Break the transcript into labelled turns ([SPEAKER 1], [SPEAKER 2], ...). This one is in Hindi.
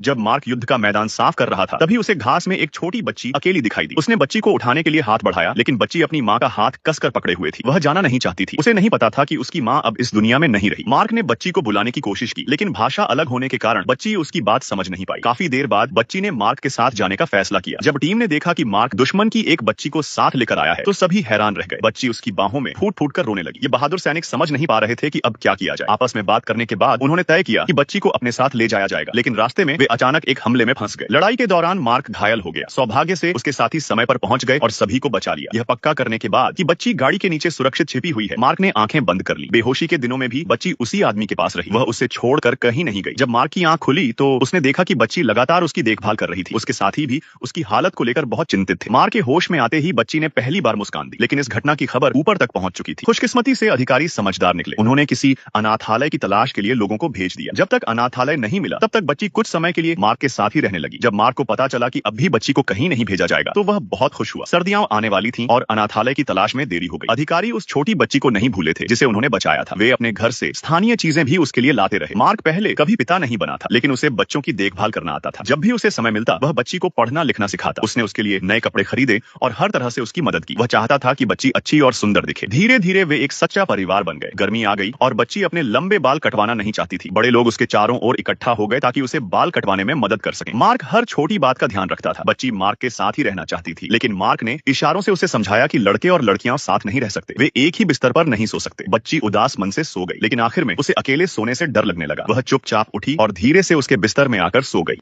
[SPEAKER 1] जब मार्क युद्ध का मैदान साफ कर रहा था तभी उसे घास में एक छोटी बच्ची अकेली दिखाई दी। उसने बच्ची को उठाने के लिए हाथ बढ़ाया, लेकिन बच्ची अपनी माँ का हाथ कसकर पकड़े हुए थी। वह जाना नहीं चाहती थी। उसे नहीं पता था कि उसकी माँ अब इस दुनिया में नहीं रही। मार्क ने बच्ची को बुलाने की कोशिश की, लेकिन भाषा अलग होने के कारण बच्ची उसकी बात समझ नहीं पाई। काफी देर बाद बच्ची ने मार्क के साथ जाने का फैसला किया। जब टीम ने देखा कि मार्क दुश्मन की एक बच्ची को साथ लेकर आया है तो सभी हैरान रह गए। बच्ची उसकी बाहों में फूट फूट कर रोने लगी। ये बहादुर सैनिक समझ नहीं पा रहे थे कि अब क्या किया जाए। आपस में बात करने के बाद उन्होंने तय किया कि बच्ची को अपने साथ ले जाया जाएगा, लेकिन रास्ते में वे अचानक एक हमले में फंस गए। लड़ाई के दौरान मार्क घायल हो गया। सौभाग्य से उसके साथी समय पर पहुंच गए और सभी को बचा लिया। यह पक्का करने के बाद कि बच्ची गाड़ी के नीचे सुरक्षित छिपी हुई है, मार्क ने आंखें बंद कर ली। बेहोशी के दिनों में भी बच्ची उसी आदमी के पास रही। वह उसे छोड़कर कहीं नहीं गई। जब मार्क की आंख खुली तो उसने देखा कि बच्ची लगातार उसकी देखभाल कर रही थी। उसके साथी भी उसकी हालत को लेकर बहुत चिंतित थे। मार्क के होश में आते ही बच्ची ने पहली बार मुस्कान दी, लेकिन इस घटना की खबर ऊपर तक पहुंच चुकी थी। खुशकिस्मती से अधिकारी समझदार निकले। उन्होंने किसी अनाथालय की तलाश के लिए लोगों को भेज दिया। जब तक अनाथालय नहीं मिला तब तक बच्ची कुछ समय के लिए मार्क के साथ ही रहने लगी। जब मार्क को पता चला कि अब भी बच्ची को कहीं नहीं भेजा जाएगा तो वह बहुत खुश हुआ। सर्दियां आने वाली थीं और अनाथालय की तलाश में देरी हो गई। अधिकारी उस छोटी बच्ची को नहीं भूले थे जिसे उन्होंने बचाया था। वे अपने घर से स्थानीय चीजें भी उसके लिए लाते रहे। मार्क पहले कभी पिता नहीं बना था, लेकिन उसे बच्चों की देखभाल करना आता था। जब भी उसे समय मिलता वह बच्ची को पढ़ना लिखना सिखाता। उसने उसके लिए नए कपड़े खरीदे और हर तरह से उसकी मदद की। वह चाहता था कि बच्ची अच्छी और सुंदर दिखे। धीरे धीरे वे एक सच्चा परिवार बन गए। गर्मी आ गई और बच्ची अपने लंबे बाल कटवाना नहीं चाहती थी। बड़े लोग उसके चारों ओर इकट्ठा हो गए ताकि उसे बाल कटवाने में मदद कर सकें। मार्क हर छोटी बात का ध्यान रखता था। बच्ची मार्क के साथ ही रहना चाहती थी, लेकिन मार्क ने इशारों से उसे समझाया कि लड़के और लड़कियां साथ नहीं रह सकते। वे एक ही बिस्तर पर नहीं सो सकते। बच्ची उदास मन से सो गई, लेकिन आखिर में उसे अकेले सोने से डर लगने लगा। वह चुपचाप उठी और धीरे से उसके बिस्तर में आकर सो गई।